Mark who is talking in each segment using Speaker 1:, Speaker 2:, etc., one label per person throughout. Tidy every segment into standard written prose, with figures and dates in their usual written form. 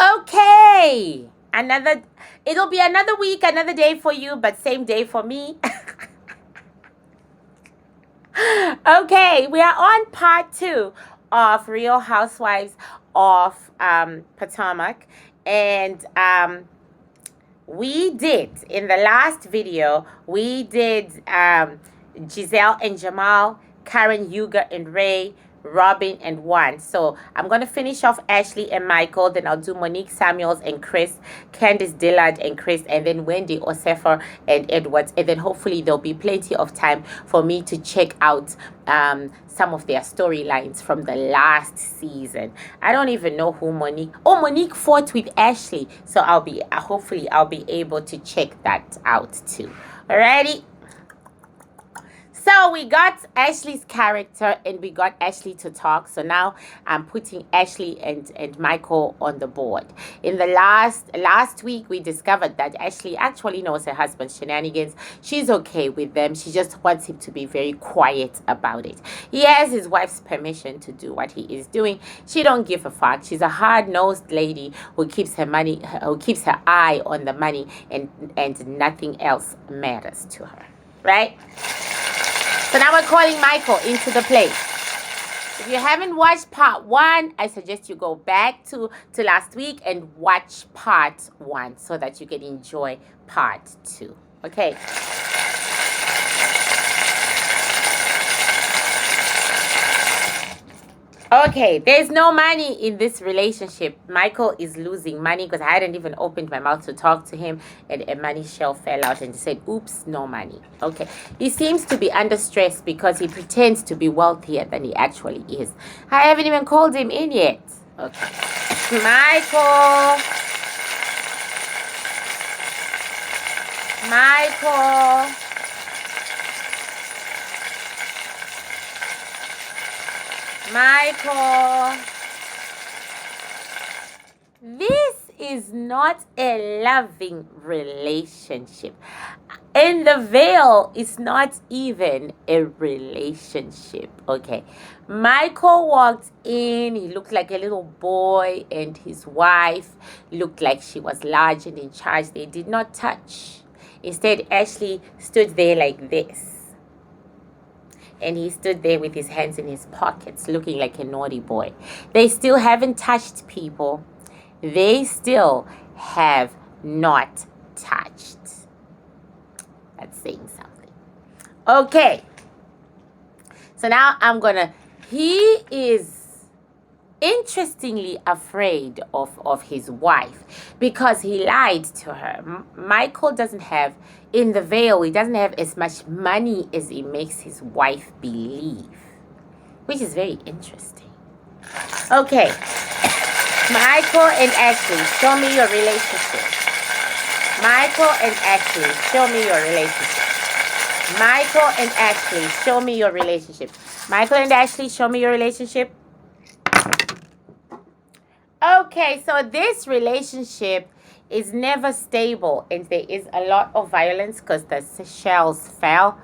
Speaker 1: Okay. It'll be another week, another day for you, but same day for me. Okay, we are on part 2 of Real Housewives of Potomac. And we did, in the last video, we did Giselle and Jamal, Karen, Hugo and Ray, Robin and Juan. So I'm going to finish off Ashley and Michael. Then I'll do Monique Samuels and Chris, Candiace Dillard and Chris, and then Wendy Osefo and Edwards. And then hopefully there'll be plenty of time for me to check out some of their storylines from the last season. I don't even know who Monique. Oh, Monique fought with Ashley. So hopefully I'll be able to check that out too. Alrighty. So we got Ashley's character and we got Ashley to talk. So now I'm putting Ashley and Michael on the board. In the last week, we discovered that Ashley actually knows her husband's shenanigans. She's okay with them. She just wants him to be very quiet about it. He has his wife's permission to do what he is doing. She don't give a fuck. She's a hard-nosed lady who keeps her eye on the money and nothing else matters to her. Right? So now we're calling Michael into the place. If you haven't watched part 1, I suggest you go back to last week and watch part 1 so that you can enjoy part 2. Okay. Okay, there's no money in this relationship. Michael is losing money because I hadn't even opened my mouth to talk to him, and a money shell fell out and he said, oops, no money. Okay, he seems to be under stress because he pretends to be wealthier than he actually is. I haven't even called him in yet. Okay, Michael. This is not a loving relationship. In the veil, it's not even a relationship. Okay. Michael walked in. He looked like a little boy, and his wife looked like she was large and in charge. They did not touch. Instead, Ashley stood there like this. And he stood there with his hands in his pockets, looking like a naughty boy. They still haven't touched, people. They still have not touched. That's saying something. Okay. So now he is interestingly afraid of his wife because he lied to her. Michael doesn't have, in the veil, he doesn't have as much money as he makes his wife believe, which is very interesting. Okay, Michael and Ashley, show me your relationship. Michael and Ashley, show me your relationship. Michael and Ashley, show me your relationship. Michael and Ashley, show me your relationship. Okay, so this relationship is never stable, and there is a lot of violence because the shells fell.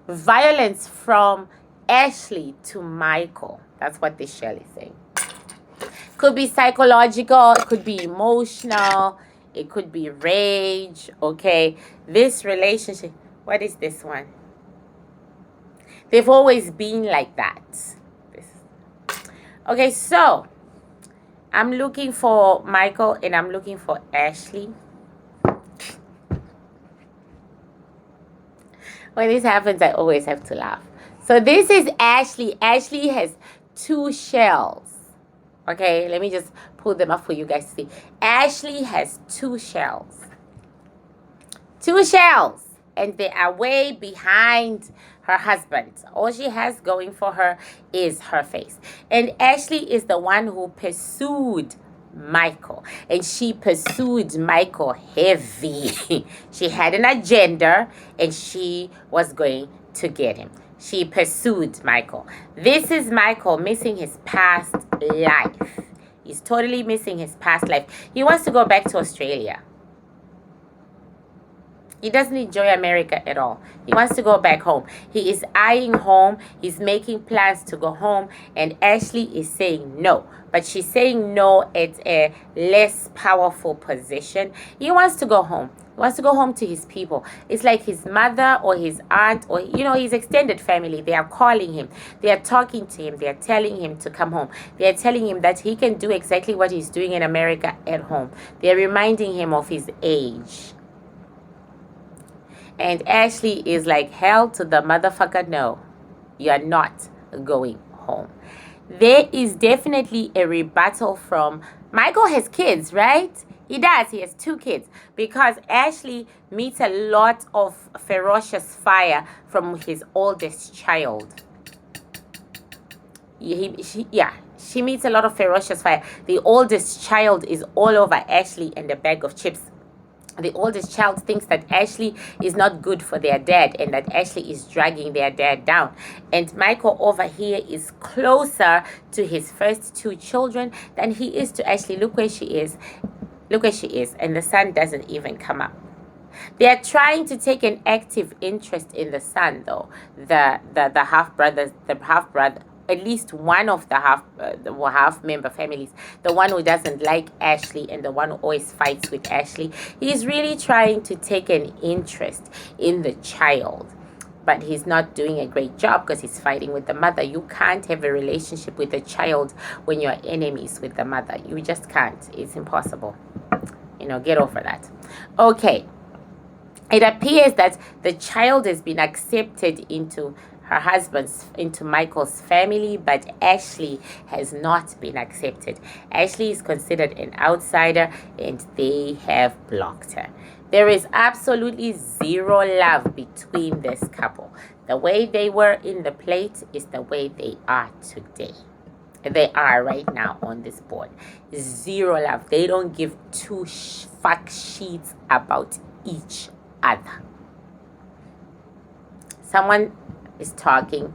Speaker 1: Violence from Ashley to Michael. That's what this shell is saying. Could be psychological, it could be emotional, it could be rage. Okay, this relationship, what is this one? They've always been like that. Okay, so I'm looking for Michael and I'm looking for Ashley. When this happens, I always have to laugh. So this is Ashley. Ashley has 2 shells. Okay, let me just pull them up for you guys to see. Ashley has 2 shells. 2 shells. And they are way behind her husband. All she has going for her is her face. And Ashley is the one who pursued Michael. And she pursued Michael heavy. She had an agenda and she was going to get him. She pursued Michael. This is Michael missing his past life. He's totally missing his past life. He wants to go back to Australia. He doesn't enjoy America at all. He wants to go back home. He is eyeing home. He's making plans to go home. And Ashley is saying no. But she's saying no at a less powerful position. He wants to go home. He wants to go home to his people. It's like his mother or his aunt or, his extended family. They are calling him. They are talking to him. They are telling him to come home. They are telling him that he can do exactly what he's doing in America at home. They are reminding him of his age. And Ashley is like, hell to the motherfucker no. You're not going home. There is definitely a rebuttal from Michael. Has kids, right? He does. He has 2 kids. Because Ashley meets a lot of ferocious fire from his oldest child. She meets a lot of ferocious fire. The oldest child is all over Ashley and a bag of chips. The oldest child thinks that Ashley is not good for their dad and that Ashley is dragging their dad down. And Michael over here is closer to his first 2 children than he is to Ashley. Look where she is. Look where she is. And the son doesn't even come up. They are trying to take an active interest in the son, though. The half-brother, at least one of the half-member families, the one who doesn't like Ashley and the one who always fights with Ashley, he's really trying to take an interest in the child. But he's not doing a great job because he's fighting with the mother. You can't have a relationship with a child when you're enemies with the mother. You just can't. It's impossible. Get over that. Okay. It appears that the child has been accepted into Michael's family, but Ashley has not been accepted. Ashley is considered an outsider and they have blocked her. There is absolutely zero love between this couple. The way they were in the plate is the way they are today. They are right now on this board. Zero love. They don't give 2 fuck sheets about each other. Someone is talking,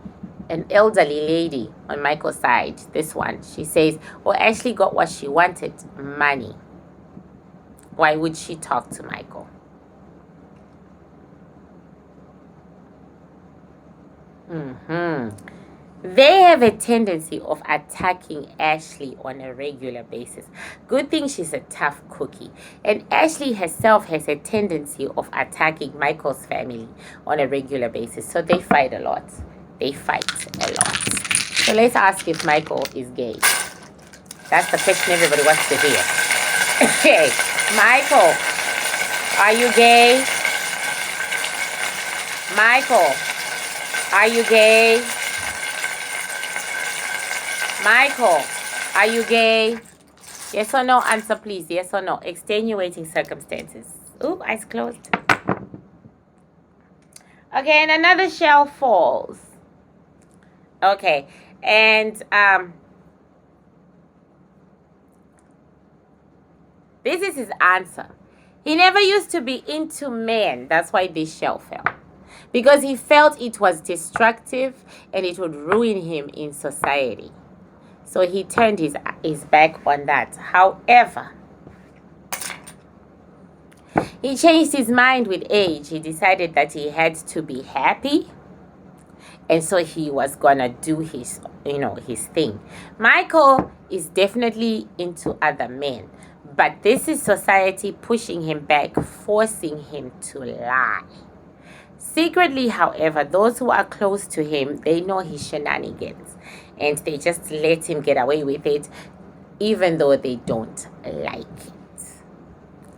Speaker 1: an elderly lady on Michael's side, this one, she says, well, Ashley got what she wanted, money. Why would she talk to Michael? They have a tendency of attacking Ashley on a regular basis. Good thing she's a tough cookie. And Ashley herself has a tendency of attacking Michael's family on a regular basis. So they fight a lot. They fight a lot. So let's ask if Michael is gay. That's the question everybody wants to hear. Okay, Michael, are you gay? Michael, are you gay? Michael, are you gay? Yes or no? Answer, please. Yes or no? Extenuating circumstances. Ooh, eyes closed. Okay, and another shell falls. Okay, and this is his answer. He never used to be into men. That's why this shell fell. Because he felt it was destructive and it would ruin him in society. So he turned his back on that. However, he changed his mind with age. He decided that he had to be happy. And so he was gonna do his thing. Michael is definitely into other men. But this is society pushing him back, forcing him to lie. Secretly, however, those who are close to him, they know his shenanigans. And they just let him get away with it, even though they don't like it.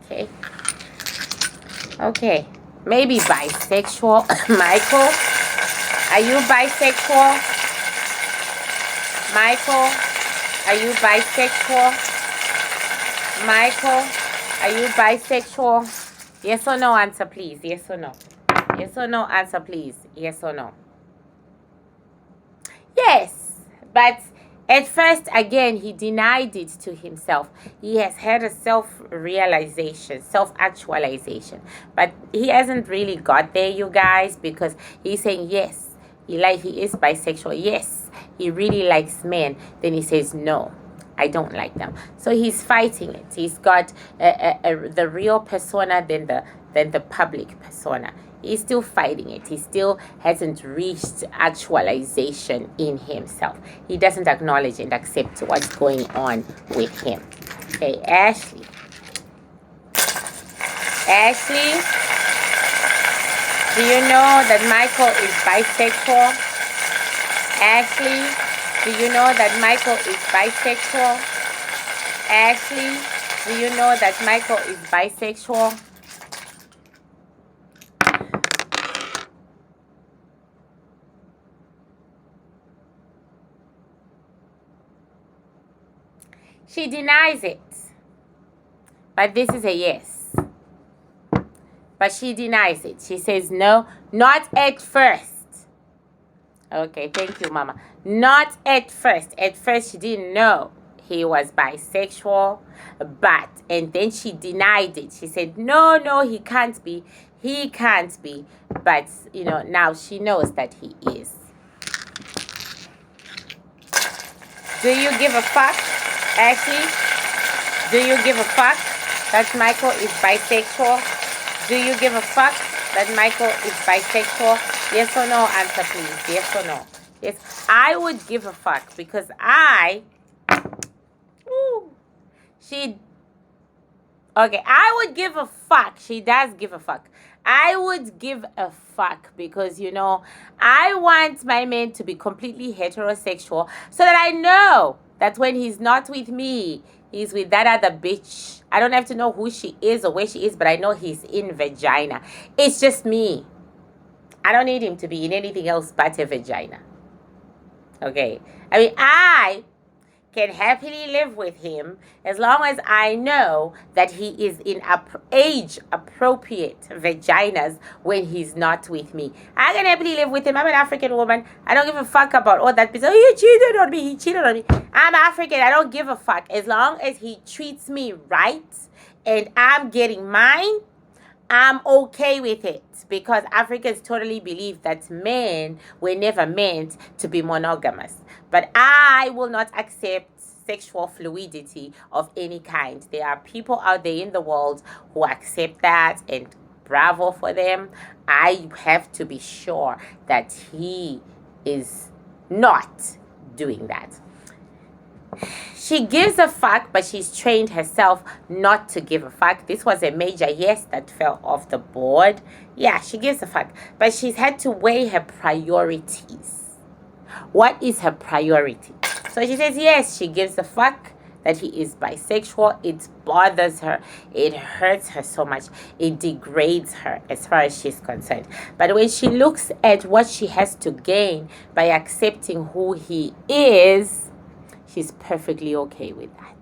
Speaker 1: Okay? Okay. Maybe bisexual. Michael, are you bisexual? Michael, are you bisexual? Michael, are you bisexual? Yes or no answer, please. Yes or no? Yes or no answer, please. Yes or no? Yes. But at first, again, he denied it to himself. He has had a self-realization, self-actualization. But he hasn't really got there, you guys, because he's saying, yes, he is bisexual. Yes, he really likes men. Then he says, no, I don't like them. So he's fighting it. He's got the real persona, then than the public persona. He's still fighting it. He still hasn't reached actualization in himself. He doesn't acknowledge and accept what's going on with him. Okay, Ashley. Ashley, do you know that Michael is bisexual? Ashley, do you know that Michael is bisexual? Ashley, do you know that Michael is bisexual? She denies it. But this is a yes. But she denies it. She says, no, not at first. Okay, thank you, Mama. Not at first. At first, she didn't know he was bisexual. And then she denied it. She said, no, he can't be. He can't be. But, now she knows that he is. Do you give a fuck, Ashley? Do you give a fuck that Michael is bisexual? Do you give a fuck that Michael is bisexual? Yes or no answer, please. Yes or no? Yes. I would give a fuck because I would give a fuck. She does give a fuck. I would give a fuck because, I want my man to be completely heterosexual so that I know that when he's not with me, he's with that other bitch. I don't have to know who she is or where she is, but I know he's in vagina. It's just me. I don't need him to be in anything else but a vagina. Okay? I can happily live with him as long as I know that he is in age-appropriate vaginas when he's not with me. I can happily live with him. I'm an African woman. I don't give a fuck about all that. Oh, he cheated on me. He cheated on me. I'm African. I don't give a fuck. As long as he treats me right and I'm getting mine, I'm okay with it, because Africans totally believe that men were never meant to be monogamous. But I will not accept sexual fluidity of any kind. There are people out there in the world who accept that, and bravo for them. I have to be sure that he is not doing that. She gives a fuck, but she's trained herself not to give a fuck. This was a major yes that fell off the board. Yeah, she gives a fuck, but she's had to weigh her priorities. What is her priority? So she says yes, she gives a fuck that he is bisexual. It bothers her. It hurts her so much. It degrades her as far as she's concerned. But when she looks at what she has to gain by accepting who he is, she's perfectly okay with that.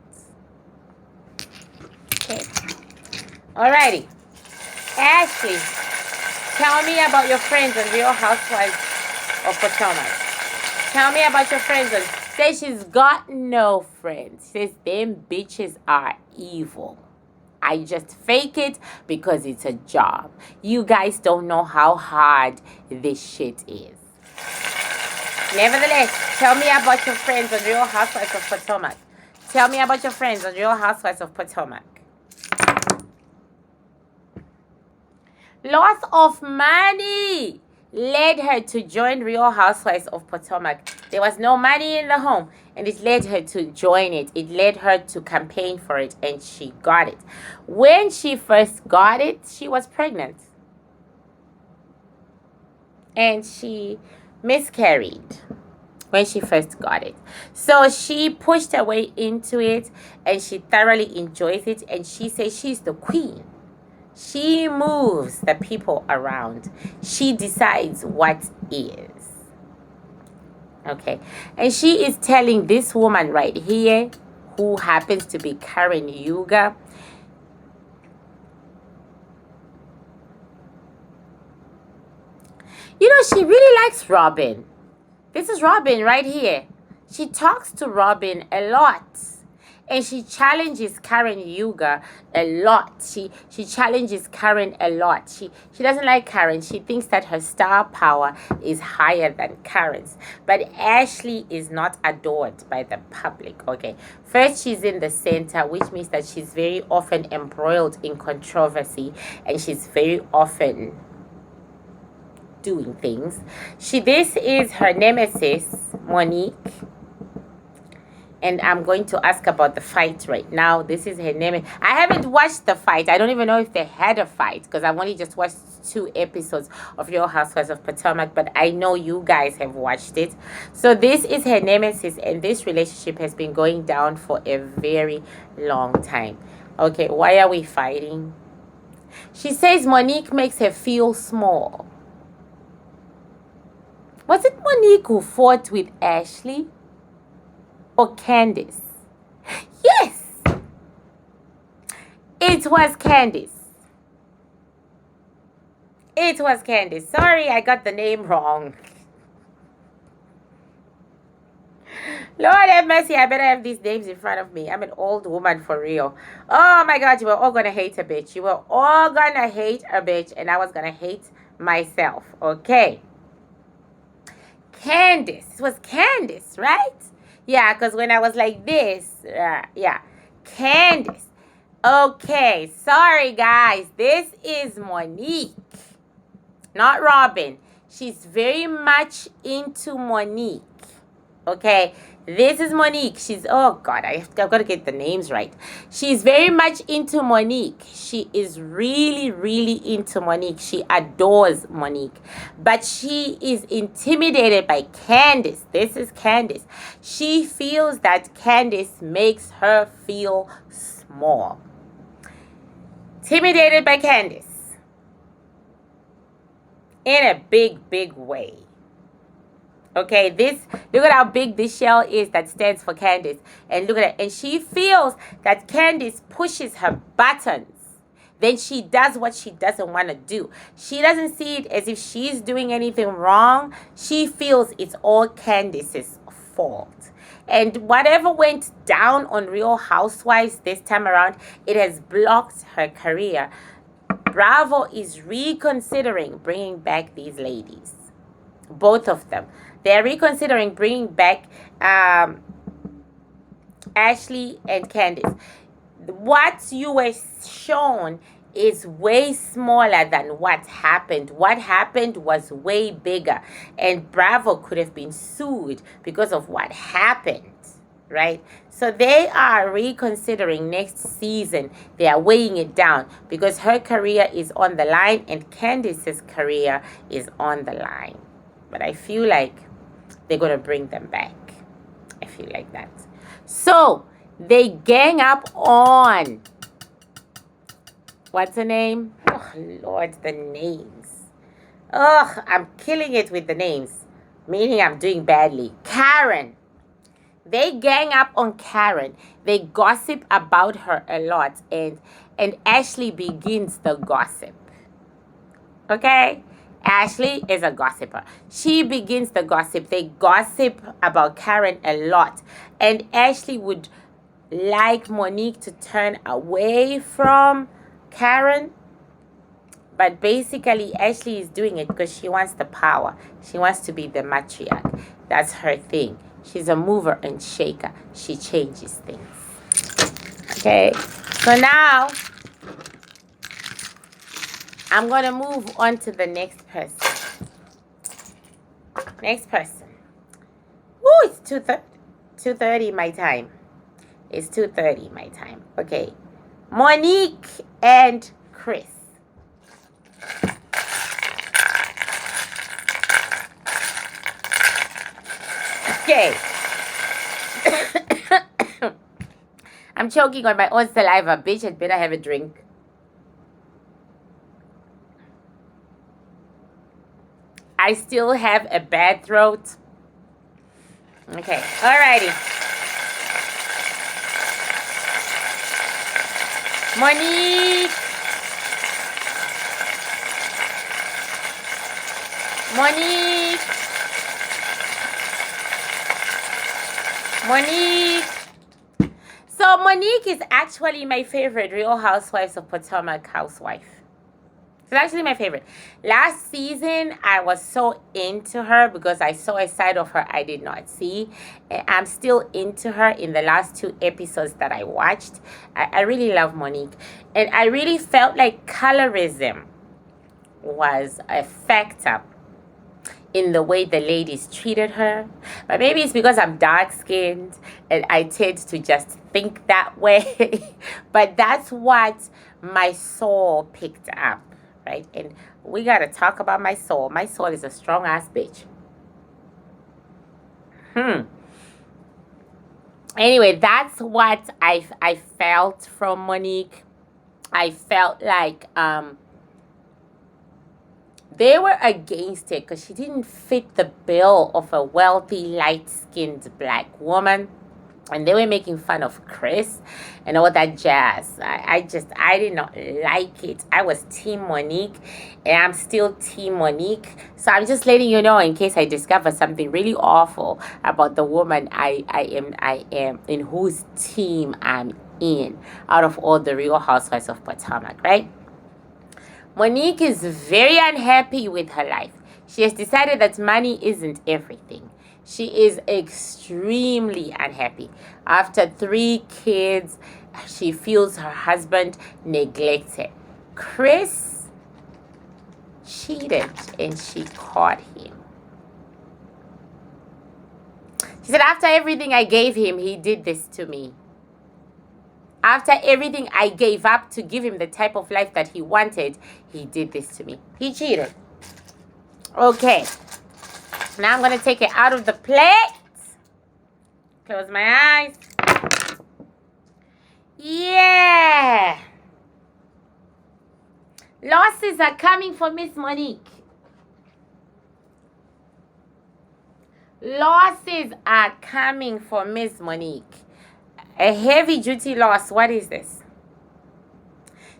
Speaker 1: Okay. Alrighty. Ashley, tell me about your friends on Real Housewives of Potomac. Tell me about your friends. Say she's got no friends. Says them bitches are evil. I just fake it because it's a job. You guys don't know how hard this shit is. Nevertheless, tell me about your friends on Real Housewives of Potomac. Tell me about your friends on Real Housewives of Potomac. Loss of money led her to join Real Housewives of Potomac. There was no money in the home, and it led her to join it. It led her to campaign for it, and she got it. When she first got it, she was pregnant. And she miscarried when she first got it. So she pushed her way into it, and she thoroughly enjoys it, and she says she's the queen. She moves the people around. She decides what is. Okay. And she is telling this woman right here, who happens to be Karen Yuga, she really likes Robin. This is Robin right here. She talks to Robin a lot. And she challenges Karen Yuga a lot. She challenges Karen a lot. She doesn't like Karen. She thinks that her star power is higher than Karen's. But Ashley is not adored by the public. Okay. First, she's in the center, which means that she's very often embroiled in controversy, and she's very often doing things. This is her nemesis, Monique. And I'm going to ask about the fight right now. This is her name. I haven't watched the fight. I don't even know if they had a fight, because I've only just watched 2 episodes of Real Housewives of Potomac, but I know you guys have watched it. So this is her nemesis, and this relationship has been going down for a very long time. Okay, why are we fighting? She says Monique makes her feel small. Was it Monique who fought with Ashley? Or Candiace? Yes! It was Candiace. It was Candiace. Sorry, I got the name wrong. Lord have mercy, I better have these names in front of me. I'm an old woman for real. Oh my God, you were all gonna hate a bitch. You were all gonna hate a bitch, and I was gonna hate myself. Okay. Candiace. It was Candiace, right? Yeah, because when I was like this, yeah. Candiace. Okay, sorry guys. This is Monique, not Robin. She's very much into Monique. Okay, this is Monique. She's, oh God, I've got to get the names right. She's very much into Monique. She is really, really into Monique. She adores Monique. But she is intimidated by Candiace. This is Candiace. She feels that Candiace makes her feel small. Intimidated by Candiace. In a big, big way. Okay, look at how big this shell is that stands for Candiace. And look at it. And she feels that Candiace pushes her buttons. Then she does what she doesn't want to do. She doesn't see it as if she's doing anything wrong. She feels it's all Candiace's fault. And whatever went down on Real Housewives this time around, it has blocked her career. Bravo is reconsidering bringing back these ladies. Both of them. They're reconsidering bringing back Ashley and Candiace. What you were shown is way smaller than what happened. What happened was way bigger. And Bravo could have been sued because of what happened. Right? So they are reconsidering next season. They are weighing it down because her career is on the line and Candiace's career is on the line. But I feel like they're going to bring them back. I feel like that. So, they gang up on... What's her name? Oh, Lord, the names. Ugh, I'm killing it with the names. Meaning I'm doing badly. Karen. They gang up on Karen. They gossip about her a lot. And Ashley begins the gossip. Okay? Ashley is a gossiper. She begins the gossip. They gossip about Karen a lot. And Ashley would like Monique to turn away from Karen. But basically, Ashley is doing it because she wants the power. She wants to be the matriarch. That's her thing. She's a mover and shaker. She changes things. Okay? So now... I'm going to move on to the next person. Next person. Woo, it's 2:30 my time. It's 2:30 my time. Okay. Monique and Chris. Okay. I'm choking on my own saliva. Bitch, I'd better have a drink. I still have a bad throat. Okay, alrighty. Monique. Monique. So Monique is actually my favorite Real Housewives of Potomac housewife. She's actually my favorite. Last season, I was so into her because I saw a side of her I did not see. And I'm still into her in the last 2 episodes that I watched. I really love Monique. And I really felt like colorism was a factor in the way the ladies treated her. But maybe it's because I'm dark-skinned and I tend to just think that way. But that's what my soul picked up, right? And we got to talk about my soul. My soul is a strong-ass bitch. Anyway, that's what I felt from Monique. I felt like they were against it because she didn't fit the bill of a wealthy, light-skinned black woman. And they were making fun of Chris and all that jazz. I did not like it. I was Team Monique, and I'm still Team Monique. So I'm just letting you know in case I discover something really awful about the woman I am, in whose team I'm in, out of all the Real Housewives of Potomac, right? Monique is very unhappy with her life. She has decided that money isn't everything. She is extremely unhappy. After 3 kids, she feels her husband neglected. Chris cheated and she caught him. She said, after everything I gave him, he did this to me. After everything I gave up to give him the type of life that he wanted, he did this to me. He cheated. Okay. Now I'm going to take it out of the plate. Close my eyes. Yeah. Losses are coming for Miss Monique. Losses are coming for Miss Monique. A heavy-duty loss. What is this?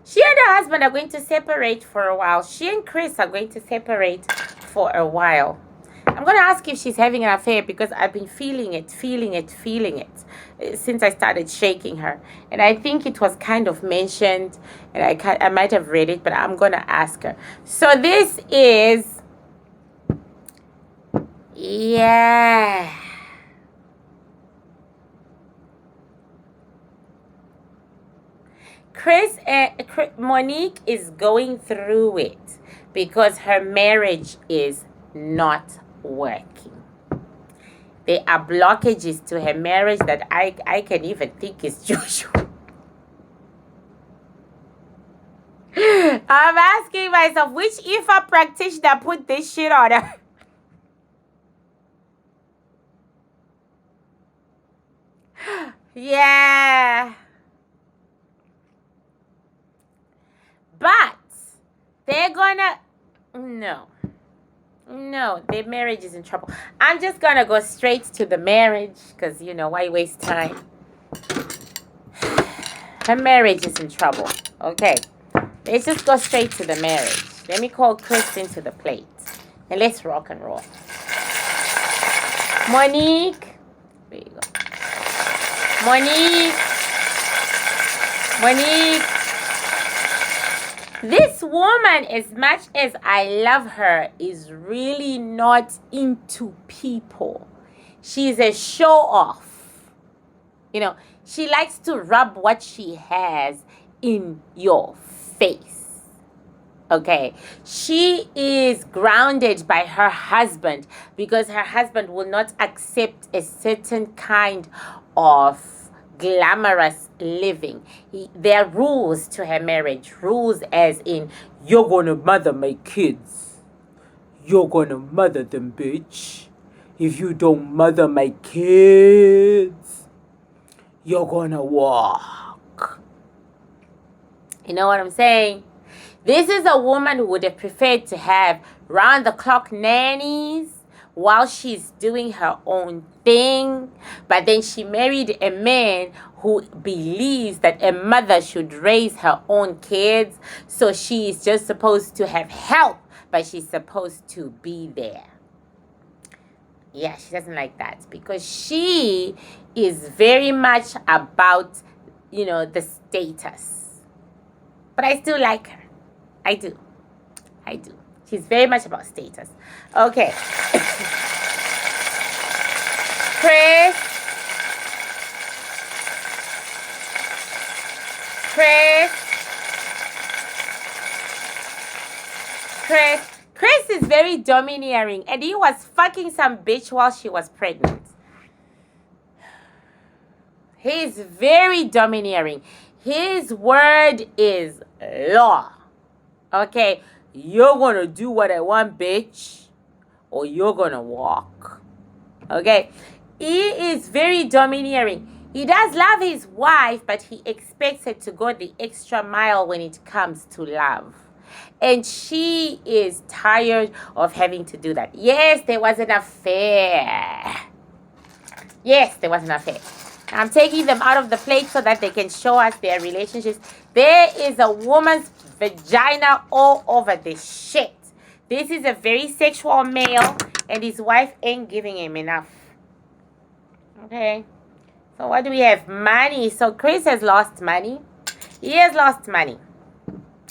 Speaker 1: She and her husband are going to separate for a while. She and Chris are going to separate for a while. I'm going to ask if she's having an affair because I've been feeling it since I started shaking her. And I think it was kind of mentioned, and I might have read it, but I'm going to ask her. So this is, yeah. Monique is going through it because her marriage is not working. There are blockages to her marriage that I can even think is Joshua. I'm asking myself, which IFA practitioner put this shit on her? Yeah. But they're gonna... No, their marriage is in trouble. I'm just gonna go straight to the marriage because, why waste time? Her marriage is in trouble. Okay. Let's just go straight to the marriage. Let me call Chris into the plate. And let's rock and roll. Monique. There you go. Monique. This woman, as much as I love her, is really not into people. She's a show-off. She likes to rub what she has in your face. Okay? She is grounded by her husband because her husband will not accept a certain kind of glamorous living. There are rules to her marriage. Rules as in, you're gonna mother my kids. You're gonna mother them, bitch. If you don't mother my kids, you're gonna walk. You know what I'm saying? This is a woman who would have preferred to have round-the-clock nannies while she's doing her own thing. But then she married a man who believes that a mother should raise her own kids. So she is just supposed to have help, but she's supposed to be there. Yeah, she doesn't like that because she is very much about the status. But I still like her. I do. She's very much about status. Okay. Chris. Chris is very domineering, and he was fucking some bitch while she was pregnant. He's very domineering. His word is law. Okay? You're gonna do what I want, bitch, or you're gonna walk. Okay? He is very domineering. He does love his wife, but he expects her to go the extra mile when it comes to love. And she is tired of having to do that. Yes, there was an affair. I'm taking them out of the plate so that they can show us their relationships. There is a woman's vagina all over this shit. This is a very sexual male, and his wife ain't giving him enough. Okay. So what do we have? Money. So Chris has lost money. He has lost money.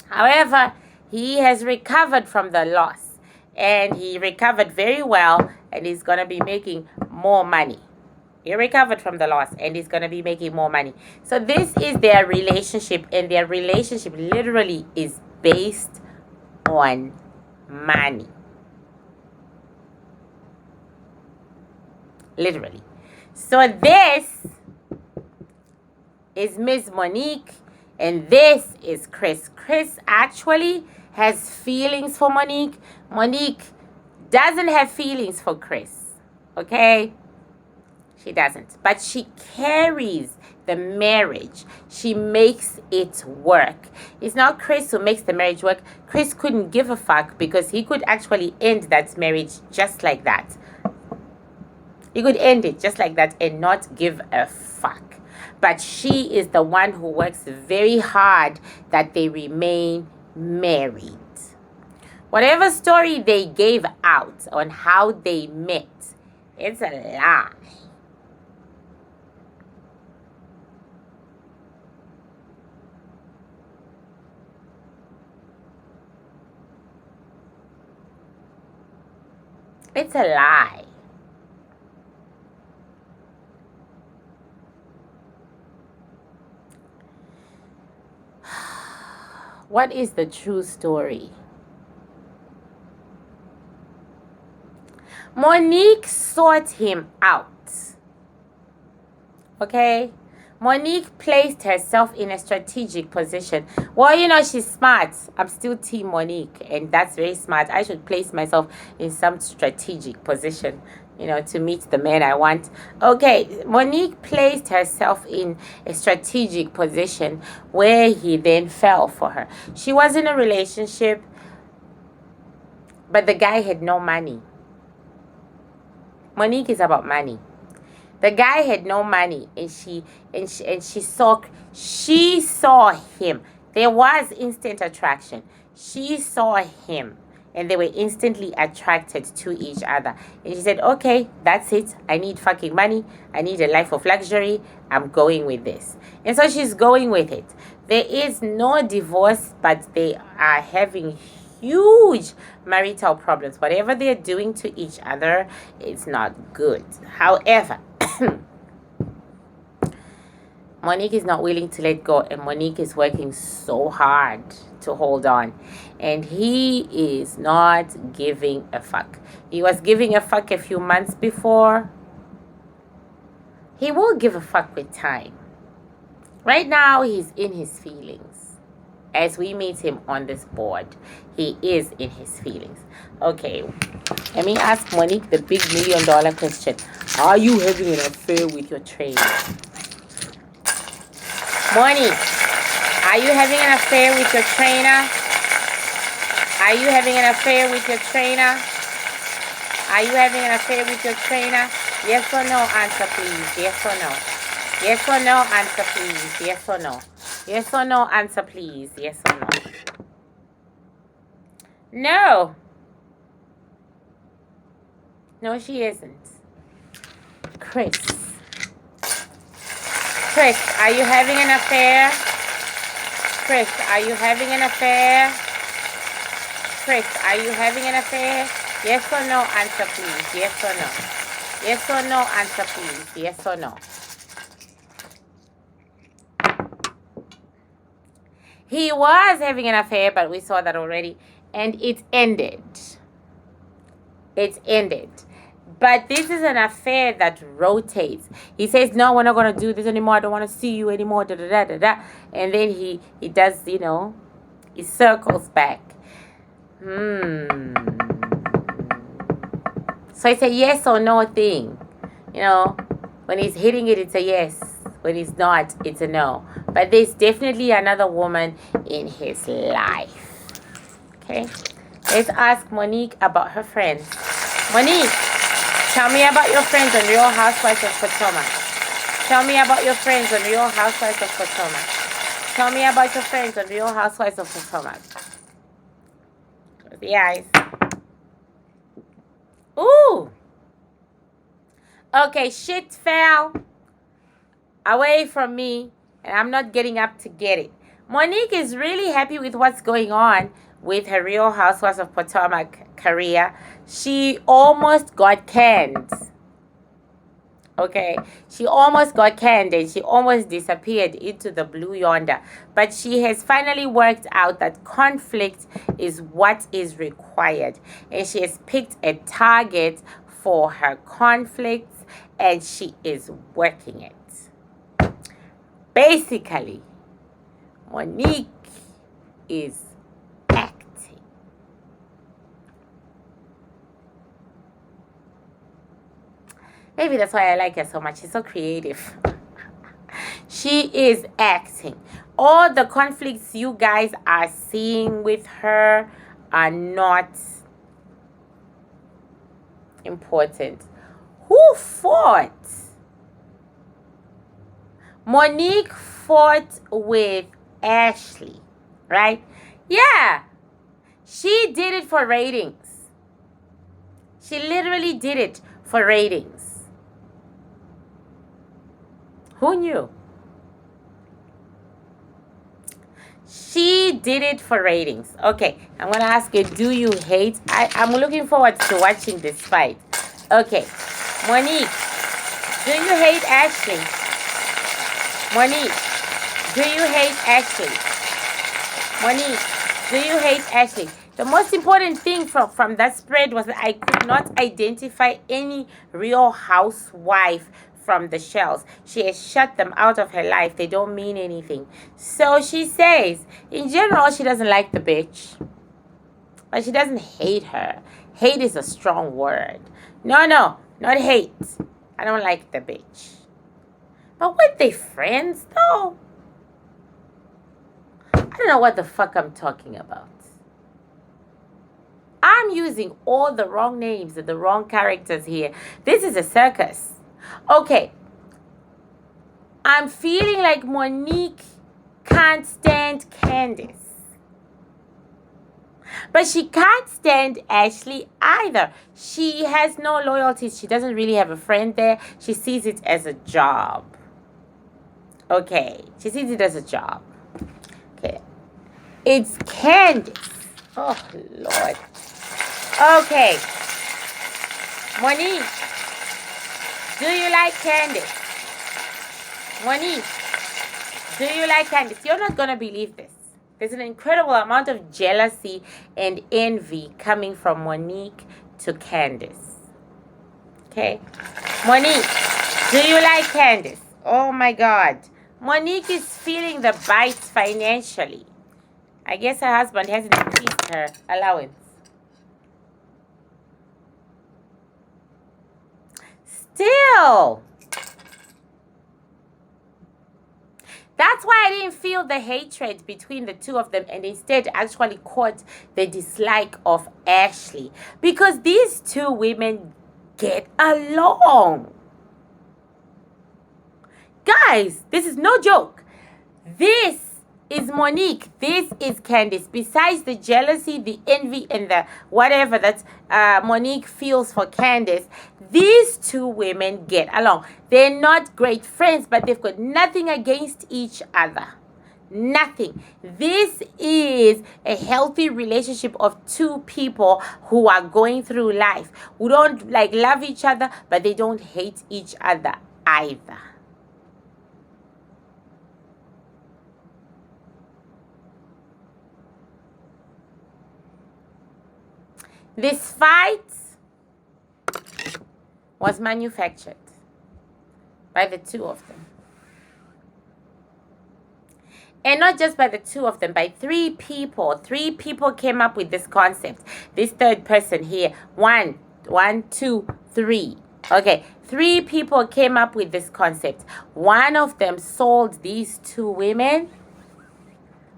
Speaker 1: However, he has recovered from the loss. And he recovered very well, and he's going to be making more money. He recovered from the loss, and he's going to be making more money. So this is their relationship, and their relationship literally is based on money. Literally. So this is Miss Monique, and this is Chris. Chris actually has feelings for Monique. Monique doesn't have feelings for Chris. Okay? She doesn't. But she carries the marriage. She makes it work. It's not Chris who makes the marriage work. Chris couldn't give a fuck because he could actually end that marriage just like that. He could end it just like that and not give a fuck. But she is the one who works very hard that they remain married. Whatever story they gave out on how they met, it's a lie. It's a lie. What is the true story? Monique sought him out. Okay? Monique placed herself in a strategic position. Well, she's smart. I'm still Team Monique, and that's very smart. I should place myself in some strategic position, to meet the man I want. Okay, Monique placed herself in a strategic position where he then fell for her. She was in a relationship, but the guy had no money. Monique is about money. The guy had no money, and she saw him. There was instant attraction. She saw him, and they were instantly attracted to each other. And she said, okay, that's it. I need fucking money. I need a life of luxury. I'm going with this. And so she's going with it. There is no divorce, but they are having huge marital problems. Whatever they're doing to each other, it's not good. However, Monique is not willing to let go, and Monique is working so hard to hold on, and he is not giving a fuck. He was giving a fuck a few months before. He will give a fuck with time. Right now, he's in his feelings. As we meet him on this board, he is in his feelings. Okay, let me ask Monique the big $1 million question. Are you having an affair with your trainer? Monique, are you having an affair with your trainer? Are you having an affair with your trainer? Are you having an affair with your trainer? Yes or no? Answer, please. Yes or no? Yes or no? Answer, please. Yes or no? Yes or no? Answer, please. Yes or no? No. No, she isn't. Chris. Chris, are you having an affair? Chris, are you having an affair? Chris, are you having an affair? Yes or no, answer please. Yes or no? Yes or no, answer please. Yes or no? He was having an affair, but we saw that already. And it ended. It ended. But this is an affair that rotates. He says, no, we're not going to do this anymore. I don't want to see you anymore. Da, da, da, da, da. And then he does, you know, he circles back. So it's a yes or no thing. You know, when he's hitting it, it's a yes. When he's not, it's a no. But there's definitely another woman in his life. Okay? Let's ask Monique about her friends. Monique, tell me about your friends on Real Housewives of Potomac. Tell me about your friends on Real Housewives of Potomac. Tell me about your friends on Real Housewives of Potomac. Close the eyes. Ooh. Okay, shit fell away from me, and I'm not getting up to get it. Monique is really happy with what's going on with her Real Housewives of Potomac career. She almost got canned. Okay, she almost got canned and she almost disappeared into the blue yonder. But she has finally worked out that conflict is what is required. And she has picked a target for her conflicts and she is working it. Basically, Monique is acting. Maybe that's why I like her so much. She's so creative. She is acting. All the conflicts you guys are seeing with her are not important. Who fought? Monique fought with Ashley, right? Yeah. She did it for ratings. She literally did it for ratings. Who knew? She did it for ratings. Okay, I'm going to ask you, do you hate? I'm looking forward to watching this fight. Okay, Monique, do you hate Ashley? Monique, do you hate Ashley? Monique, do you hate Ashley? The most important thing from that spread was that I could not identify any real housewife from the shells. She has shut them out of her life. They don't mean anything. So she says, in general, she doesn't like the bitch. But she doesn't hate her. Hate is a strong word. No, not hate. I don't like the bitch. But weren't they friends, though? I don't know what the fuck I'm talking about. I'm using all the wrong names and the wrong characters here. This is a circus. Okay. I'm feeling like Monique can't stand Candiace. But she can't stand Ashley either. She has no loyalties. She doesn't really have a friend there. She sees it as a job. Okay. She sees it as a job. Okay. It's Candiace. Oh, Lord. Okay. Monique, do you like Candiace? Monique, do you like Candiace? You're not going to believe this. There's an incredible amount of jealousy and envy coming from Monique to Candiace. Okay? Monique, do you like Candiace? Oh my God. Monique is feeling the bites financially. I guess her husband hasn't increased her allowance. Still. That's why I didn't feel the hatred between the two of them and instead actually caught the dislike of Ashley. Because these two women get along. Guys, this is no joke. This is Monique. This is Candiace. Besides the jealousy, the envy, and the whatever that Monique feels for Candiace, these two women get along. They're not great friends, but they've got nothing against each other. Nothing. This is a healthy relationship of two people who are going through life, who don't like love each other, but they don't hate each other either. This fight was manufactured by the two of them. And not just by the two of them, by three people. Three people came up with this concept. This third person here. One, two, three. Okay, three people came up with this concept. One of them sold these two women.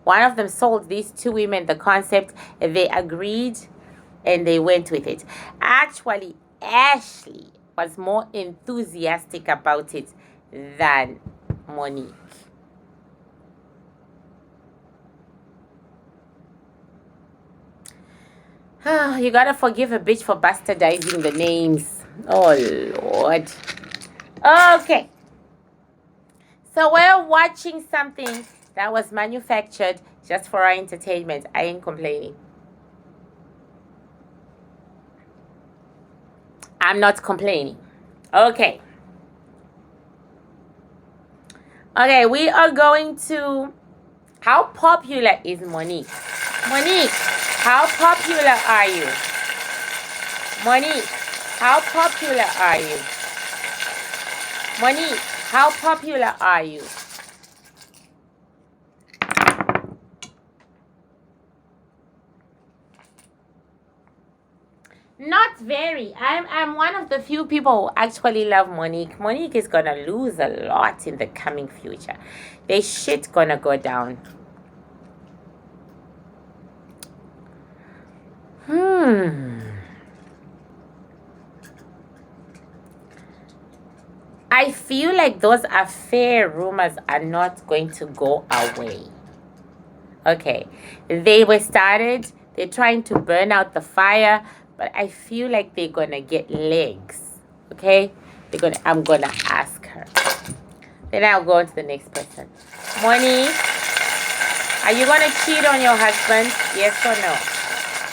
Speaker 1: One of them sold these two women the concept. And they agreed and they went with it. Actually, Ashley was more enthusiastic about it than Monique. You gotta forgive a bitch for bastardizing the names. Oh, Lord. Okay. So we're watching something that was manufactured just for our entertainment. I ain't complaining. I'm not complaining. Okay. Okay, we are going to... How popular is Monique? Monique, how popular are you? Monique, how popular are you? Monique, how popular are you? Not very. I'm one of the few people who actually love Monique. Monique is gonna lose a lot in the coming future. Their shit gonna go down. I feel like those affair rumors are not going to go away. Okay. They were started. They're trying to burn out the fire. But I feel like they're gonna get legs. Okay? I'm gonna ask her. Then I'll go on to the next person. Monique, are you gonna cheat on your husband? Yes or no?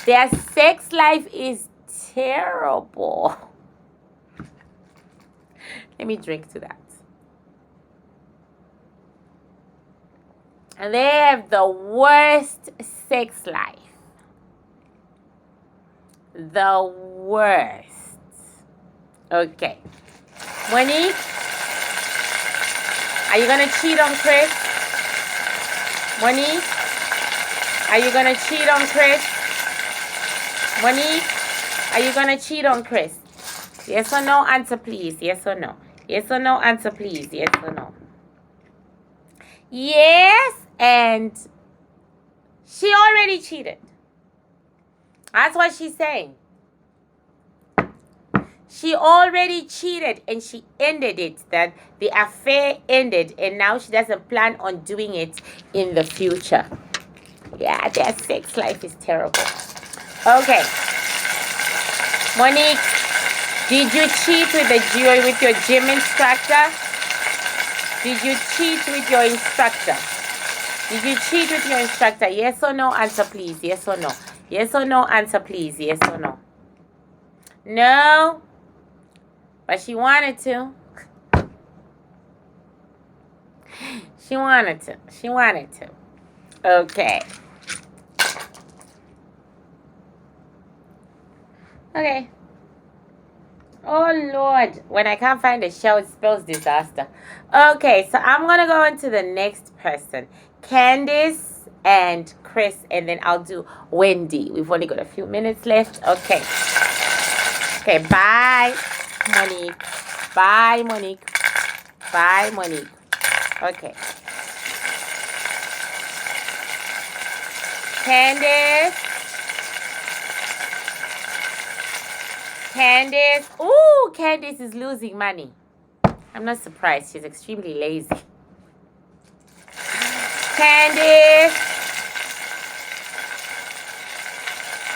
Speaker 1: Their sex life is terrible. Let me drink to that. And they have the worst sex life. The worst. Okay. Monique, are you gonna cheat on Chris? Monique, are you gonna cheat on Chris? Monique, are you gonna cheat on Chris? Yes or no? Answer please. Yes or no? Yes or no? Answer please. Yes or no? Yes, and she already cheated. That's what she's saying. She already cheated and she ended it. That the affair ended and now she doesn't plan on doing it in the future. Yeah, their sex life is terrible. Okay. Monique, did you cheat with your gym instructor? Did you cheat with your instructor? Did you cheat with your instructor? Yes or no? Answer please. Yes or no? Yes or no? Answer please. Yes or no? No. But she wanted to. She wanted to. She wanted to. Okay. Okay. Oh, Lord. When I can't find a show, it spells disaster. Okay, so I'm going to go on to the next person. Candiace and Chris, and then I'll do Wendy. We've only got a few minutes left. Okay. Okay, bye, Monique. Bye, Monique. Bye, Monique. Okay. Candiace. Candiace. Ooh, Candiace is losing money. I'm not surprised. She's extremely lazy. Candiace.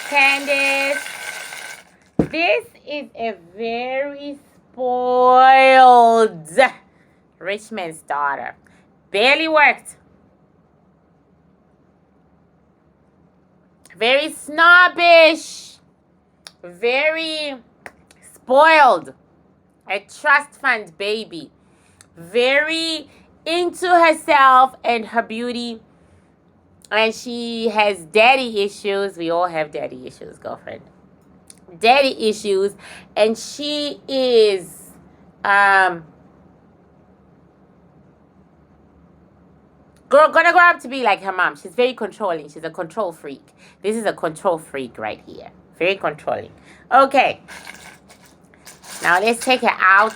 Speaker 1: Candiace. This is a very spoiled rich man's daughter. Barely worked. Very snobbish. Very spoiled. A trust fund baby. Very into herself and her beauty. And she has daddy issues. We all have daddy issues, girlfriend. Daddy issues. And she is gonna grow up to be like her mom. She's very controlling. She's a control freak. This is a control freak right here. Very controlling. Okay. Now let's take her out.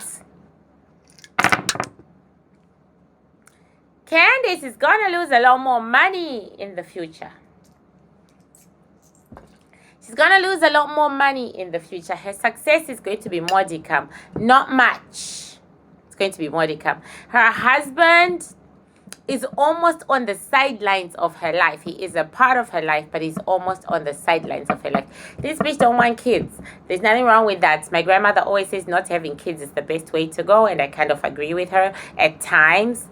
Speaker 1: Candiace is gonna lose a lot more money in the future. She's gonna lose a lot more money in the future. Her success is going to be modicum. Not much. It's going to be modicum. Her husband is almost on the sidelines of her life. He is a part of her life, but he's almost on the sidelines of her life. This bitch don't want kids. There's nothing wrong with that. My grandmother always says not having kids is the best way to go, and I kind of agree with her at times.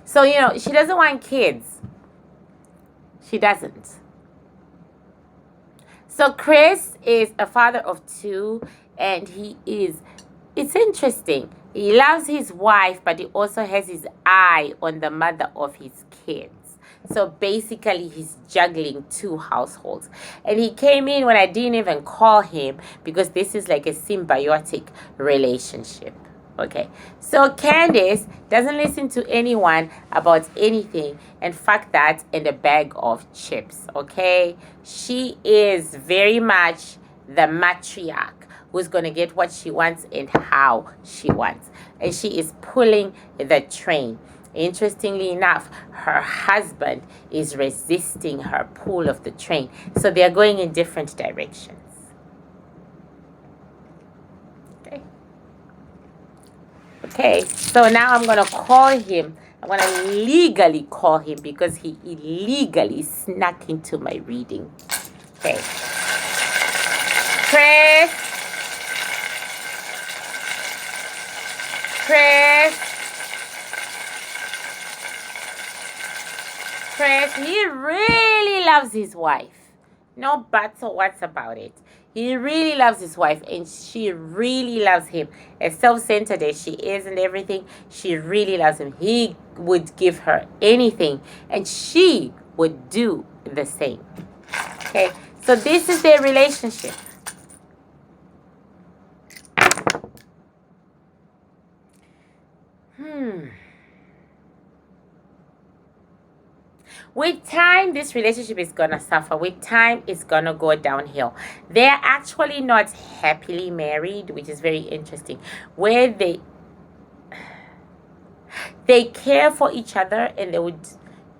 Speaker 1: So, you know, she doesn't want kids. She doesn't. So Chris is a father of 2, and it's interesting. He loves his wife, but he also has his eye on the mother of his kids. So basically, he's juggling 2 households. And he came in when I didn't even call him, because this is like a symbiotic relationship. Okay, so Candiace doesn't listen to anyone about anything, and fuck that and a bag of chips. Okay, she is very much the matriarch who's going to get what she wants and how she wants, and she is pulling the train. Interestingly enough, her husband is resisting her pull of the train, so they're going in different directions. Okay, so now I'm going to call him. I'm going to legally call him because he illegally snuck into my reading. Okay. Chris. He really loves his wife. No buts or whats about it. He really loves his wife, and she really loves him. As self-centered as she is and everything, she really loves him. He would give her anything, and she would do the same. Okay, so this is their relationship. With time, this relationship is going to suffer. With time, it's going to go downhill. They're actually not happily married, which is very interesting. Where they care for each other and they would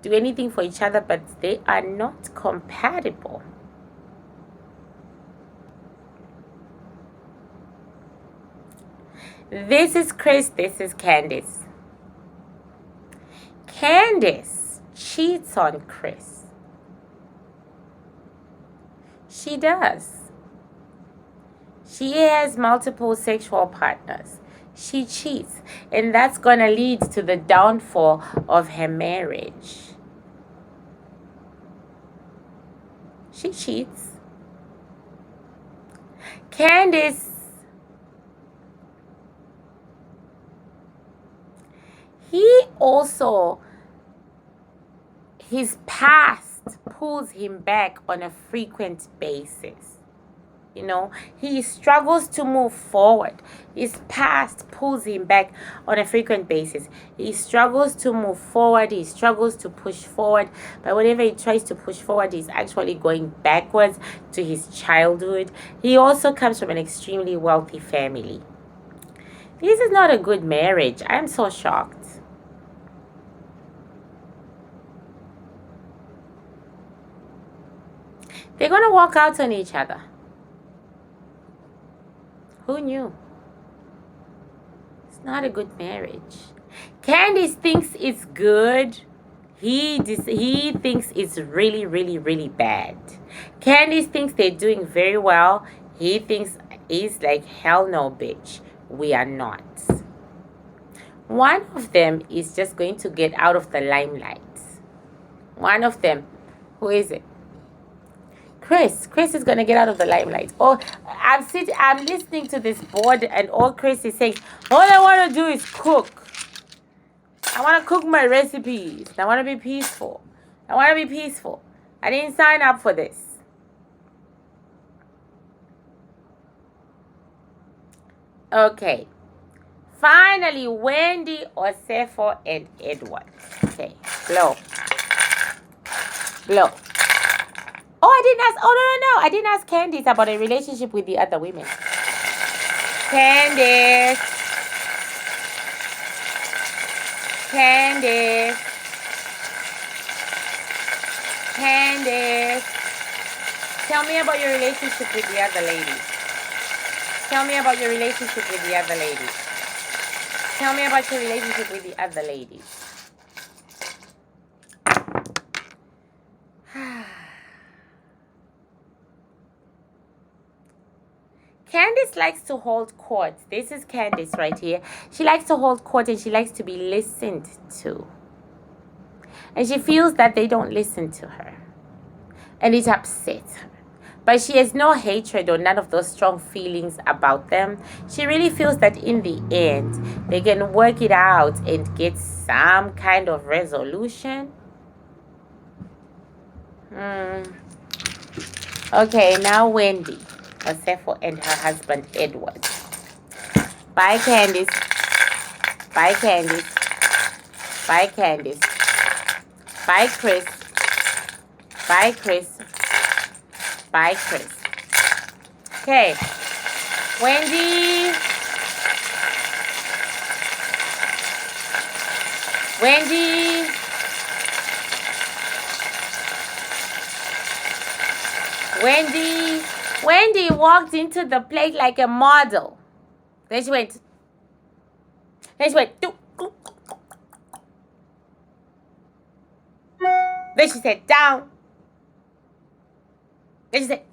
Speaker 1: do anything for each other, but they are not compatible. This is Chris. This is Candiace. Candiace cheats on Chris. She does. She has multiple sexual partners. She cheats. And that's going to lead to the downfall of her marriage. She cheats. Candiace, he also, his past pulls him back on a frequent basis. You know, he struggles to move forward. His past pulls him back on a frequent basis. He struggles to move forward. He struggles to push forward. But whenever he tries to push forward, he's actually going backwards to his childhood. He also comes from an extremely wealthy family. This is not a good marriage. I'm so shocked. They're going to walk out on each other. Who knew? It's not a good marriage. Candiace thinks it's good. He thinks it's really, really, really bad. Candiace thinks they're doing very well. He thinks he's like, hell no, bitch. We are not. One of them is just going to get out of the limelight. One of them. Who is it? Chris. Chris is going to get out of the limelight. Oh, I'm listening to this board, and all Chris is saying, all I want to do is cook. I want to cook my recipes. I want to be peaceful. I want to be peaceful. I didn't sign up for this. Okay. Finally, Wendy Osefo and Edward. Okay. Blow. Blow. Oh, I didn't ask. Oh, no. I didn't ask Candiace about a relationship with the other women. Candiace. Candiace. Candiace. Tell me about your relationship with the other lady. Tell me about your relationship with the other lady. Tell me about your relationship with the other lady. Candiace likes to hold court. This is Candiace right here. She likes to hold court and she likes to be listened to. And she feels that they don't listen to her. And it upsets her. But she has no hatred or none of those strong feelings about them. She really feels that in the end, they can work it out and get some kind of resolution. Okay, now Wendy Osefo and her husband Edward. Bye, Candiace. Bye, Candiace. Bye, Candiace. Bye, Chris. Bye, Chris. Bye, Chris. Okay. Wendy. Wendy. Wendy walked into the plate like a model. Then she went. Then she said, down. Then she said,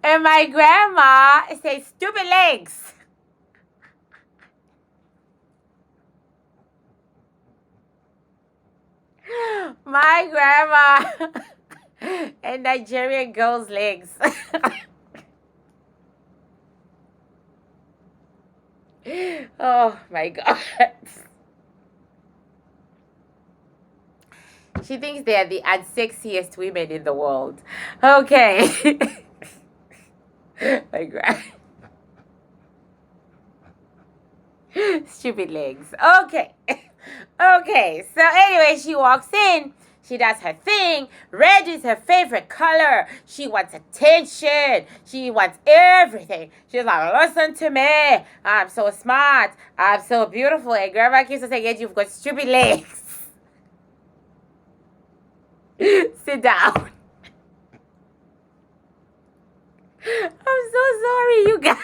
Speaker 1: and my grandma said, stupid legs. My grandma and Nigerian girls' legs. Oh my God. She thinks they are the unsexiest women in the world. Okay. My grandma. Stupid legs. Okay. Okay. So anyway, she walks in. She does her thing. Red is her favorite color. She wants attention. She wants everything. She's like, listen to me. I'm so smart. I'm so beautiful. And grandma keeps saying, yes, you've got stupid legs. Sit down. I'm so sorry, you guys.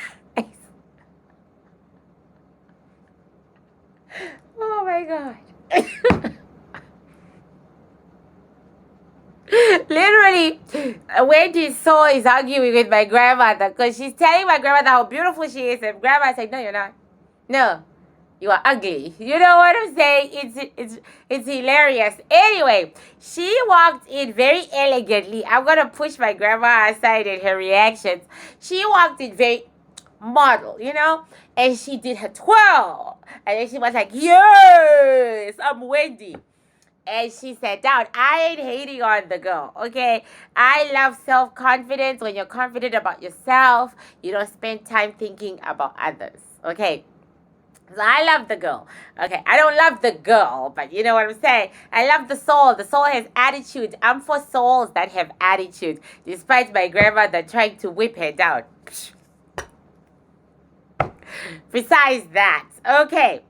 Speaker 1: Oh my God. Literally, Wendy's soul is arguing with my grandmother because she's telling my grandmother how beautiful she is, and grandma said, no, you're not. No, you are ugly. You know what I'm saying? It's hilarious. Anyway, she walked in very elegantly. I'm going to push my grandma aside in her reactions. She walked in very model, you know? And she did her twirl. And then she was like, yes, I'm Wendy. And she sat down. I ain't hating on the girl, okay? I love self-confidence. When you're confident about yourself, you don't spend time thinking about others, okay? So I love the girl. Okay, I don't love the girl, but you know what I'm saying? I love the soul. The soul has attitude. I'm for souls that have attitude, despite my grandmother trying to whip her down. Besides that, okay.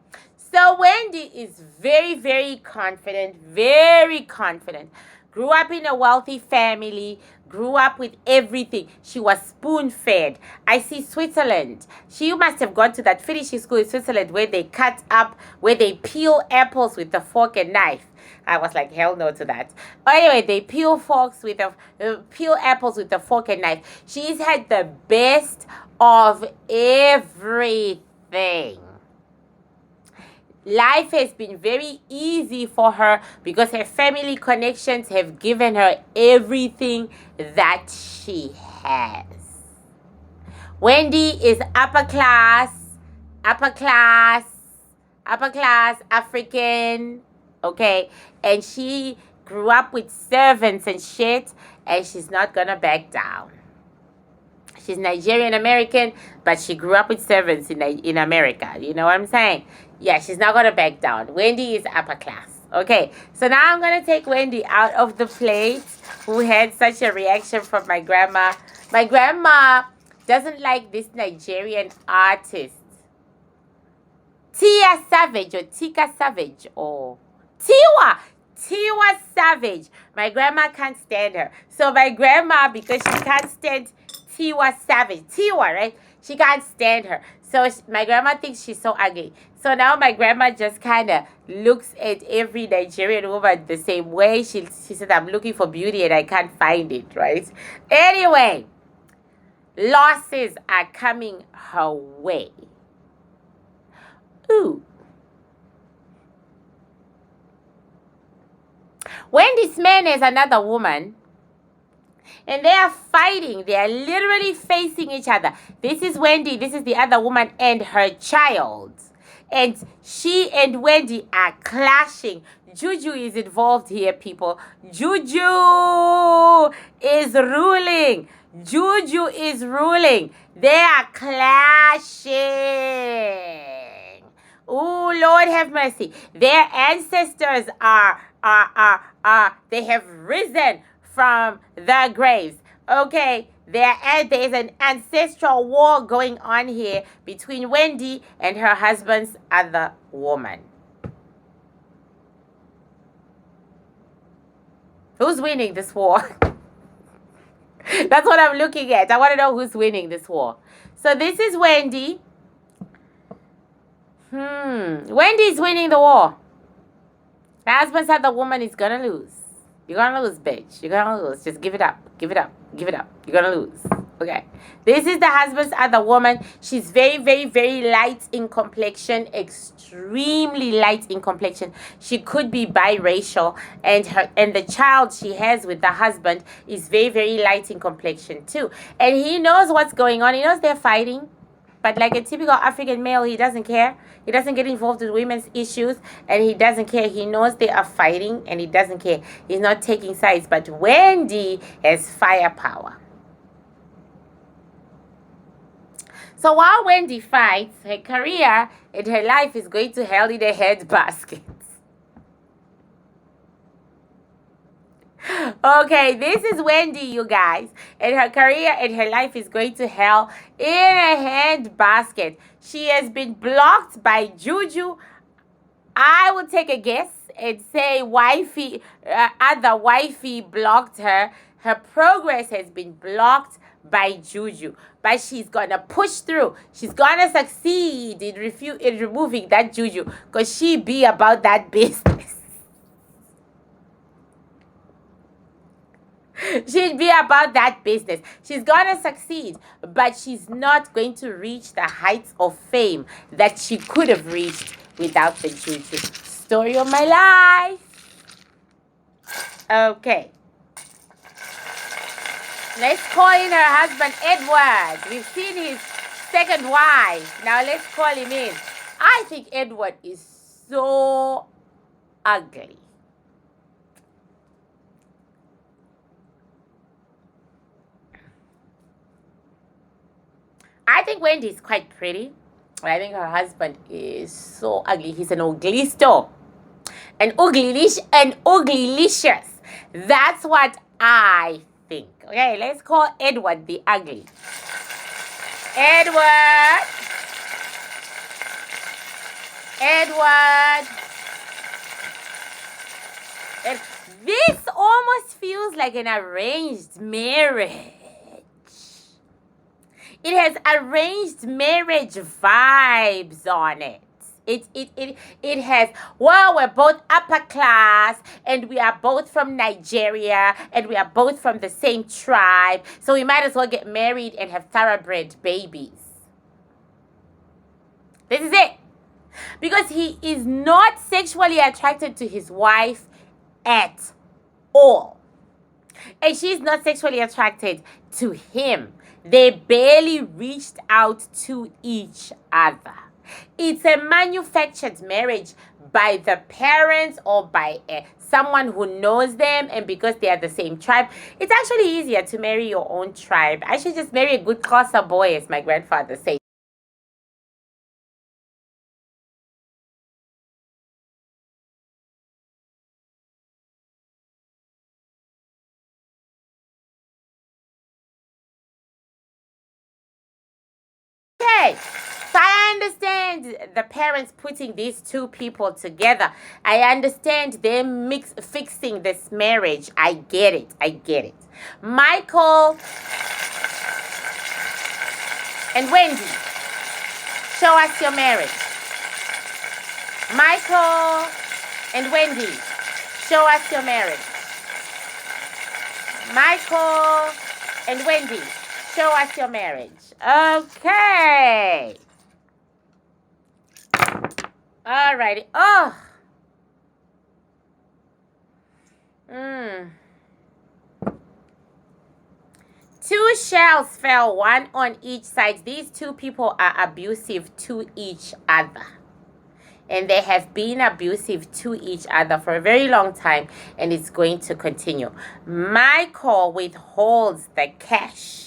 Speaker 1: So Wendy is very, very confident, very confident. grew up in a wealthy family, grew up with everything. She was spoon-fed. I see Switzerland. She must have gone to that finishing school in Switzerland where they cut up, where they peel apples with a fork and knife. I was like, hell no to that. Anyway, they peel apples with a fork and knife. She's had the best of everything. Life has been very easy for her because her family connections have given her everything that she has. Wendy is upper class African, okay? And she grew up with servants and shit, and she's not gonna back down. She's Nigerian American, but she grew up with servants in America. You know what I'm saying? Yeah, she's not going to back down. Wendy is upper class. Okay, so now I'm going to take Wendy out of the plate, who had such a reaction from my grandma. My grandma doesn't like this Nigerian artist. Tia Savage or Tika Savage or Tiwa Savage. My grandma can't stand her. So my grandma, because she can't stand Tiwa Savage. Tiwa, right? She can't stand her. So my grandma thinks she's so ugly. So now my grandma just kind of looks at every Nigerian woman the same way. She said, I'm looking for beauty and I can't find it, right? Anyway, losses are coming her way. Ooh. Wendy's man is another woman. And they are fighting. They are literally facing each other. This is Wendy. This is the other woman and her child. And she and Wendy are clashing. Juju is involved here, people. Juju is ruling. Juju is ruling. They are clashing. Oh, Lord have mercy. Their ancestors they have risen from the graves. Okay, there is an ancestral war going on here between Wendy and her husband's other woman. Who's winning this war? That's what I'm looking at. I want to know who's winning this war. So this is Wendy. Wendy's winning the war. Her husband's other woman is gonna lose. You're gonna lose, bitch. You're gonna lose. Just give it up. Give it up. Give it up. You're gonna lose. Okay. This is the husband's other woman. She's very, very, very light in complexion. Extremely light in complexion. She could be biracial. And the child she has with the husband is very, very light in complexion too. And he knows what's going on. He knows they're fighting. But like a typical African male, he doesn't care. He doesn't get involved with women's issues. And he doesn't care. He knows they are fighting. And he doesn't care. He's not taking sides. But Wendy has firepower. So while Wendy fights, her career and her life is going to hell in a handbasket. Okay, this is Wendy, you guys. And her career and her life is going to hell in a handbasket. She has been blocked by Juju. I would take a guess and say other wifey blocked her. Her progress has been blocked by Juju. But she's going to push through. She's going to succeed in removing that Juju. Because she be about that business. She'd be about that business. She's going to succeed, but she's not going to reach the heights of fame that she could have reached without the Juju. Story of my life. Okay. Let's call in her husband, Edward. We've seen his second wife. Now let's call him in. I think Edward is so ugly. I think Wendy is quite pretty. I think her husband is so ugly. He's an uglisto. An uglylicious. That's what I think. Okay, let's call Edward the ugly. Edward. This almost feels like an arranged marriage. It has arranged marriage vibes on it. It has, well, we're both upper class and we are both from Nigeria and we are both from the same tribe. So we might as well get married and have thoroughbred babies. This is it. Because he is not sexually attracted to his wife at all. And she's not sexually attracted to him. They barely reached out to each other. It's a manufactured marriage by the parents or by someone who knows them, and because they are the same tribe. It's actually easier to marry your own tribe. I should just marry a good Xhosa boy, as my grandfather said. Okay, so I understand the parents putting these two people together. I understand them fixing this marriage. I get it. I get it. Michael and Wendy, show us your marriage. Michael and Wendy, show us your marriage. Michael and Wendy, show us your marriage. Okay. Alrighty. Oh. Two shells fell, one on each side. These two people are abusive to each other. And they have been abusive to each other for a very long time. And it's going to continue. Michael withholds the cash.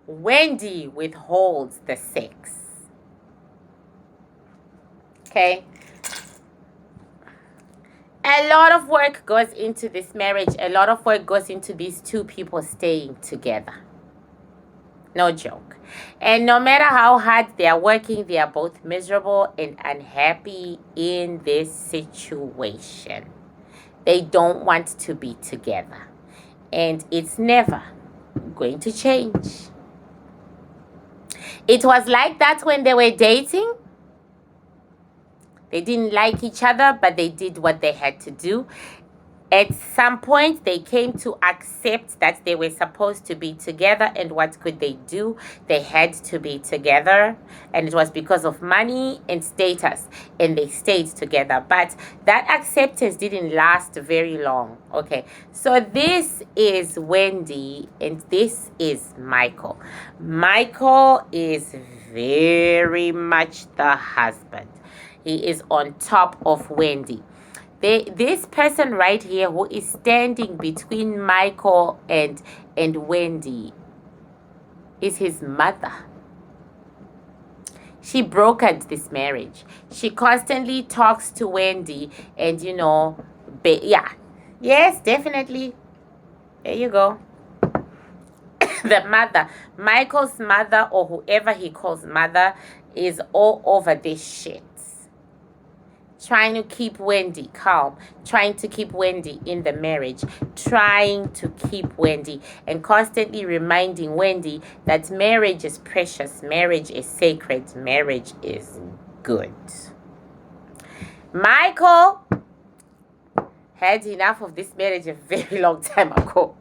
Speaker 1: Wendy withholds the sex. Okay? A lot of work goes into this marriage. A lot of work goes into these two people staying together. No joke. And no matter how hard they are working, they are both miserable and unhappy in this situation. They don't want to be together. And it's never going to change. It was like that when they were dating. They didn't like each other, but they did what they had to do. At some point, they came to accept that they were supposed to be together. And what could they do? They had to be together. And it was because of money and status. And they stayed together. But that acceptance didn't last very long. Okay. So this is Wendy and this is Michael. Michael is very much the husband. He is on top of Wendy. This person right here who is standing between Michael and Wendy is his mother. She brokered this marriage. She constantly talks to Wendy and, you know, yeah. Yes, definitely. There you go. The mother, Michael's mother or whoever he calls mother is all over this shit. Trying to keep Wendy calm, trying to keep Wendy in the marriage, trying to keep Wendy and constantly reminding Wendy that marriage is precious, marriage is sacred, marriage is good. Michael had enough of this marriage a very long time ago.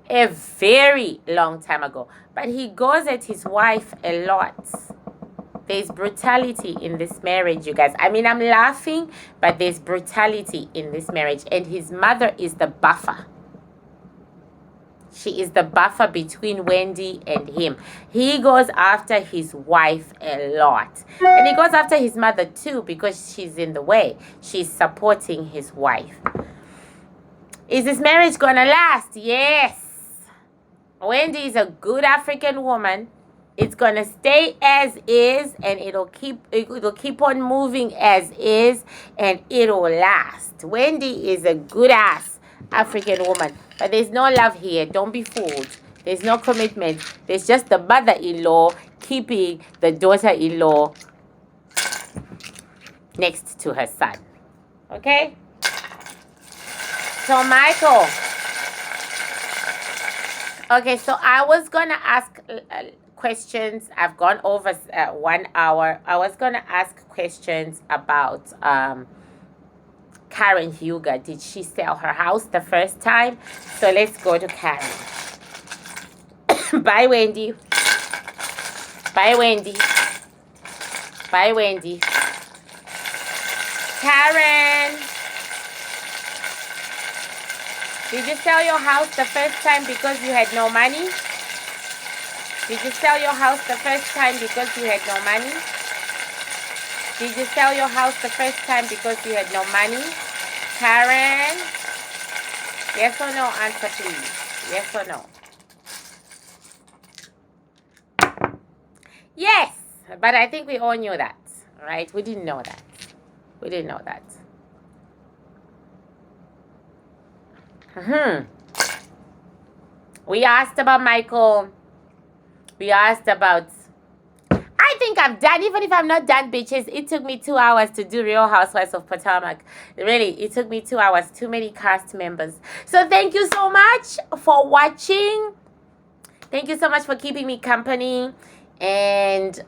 Speaker 1: A very long time ago. But he goes at his wife a lot. There's brutality in this marriage, you guys. I mean, I'm laughing, but there's brutality in this marriage. And his mother is the buffer. She is the buffer between Wendy and him. He goes after his wife a lot. And he goes after his mother too because she's in the way. She's supporting his wife. Is this marriage gonna last? Yes. Wendy is a good African woman. It's gonna stay as is, and it'll keep on moving as is, and it'll last. Wendy is a good ass African woman, but there's no love here. Don't be fooled. There's no commitment. There's just the mother-in-law keeping the daughter-in-law next to her son. Okay? So, Michael. Okay, so I was going to ask questions. I've gone over 1 hour. I was going to ask questions about Karen Huger. Did she sell her house the first time? So let's go to Karen. Bye, Wendy. Bye, Wendy. Bye, Wendy. Karen. Did you sell your house the first time because you had no money? Did you sell your house the first time because you had no money? Did you sell your house the first time because you had no money? Karen? Yes or no? Answer, please. Yes or no? Yes, but I think we all knew that, right? We didn't know that. We didn't know that. We asked about Michael. We asked about... I think I'm done. Even if I'm not done, bitches, it took me 2 hours to do Real Housewives of Potomac. Really, it took me 2 hours. Too many cast members. So thank you so much for watching. Thank you so much for keeping me company. And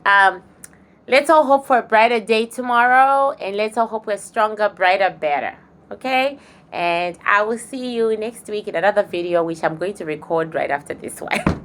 Speaker 1: let's all hope for a brighter day tomorrow. And let's all hope we're stronger, brighter, better. Okay? And I will see you next week in another video, which I'm going to record right after this one.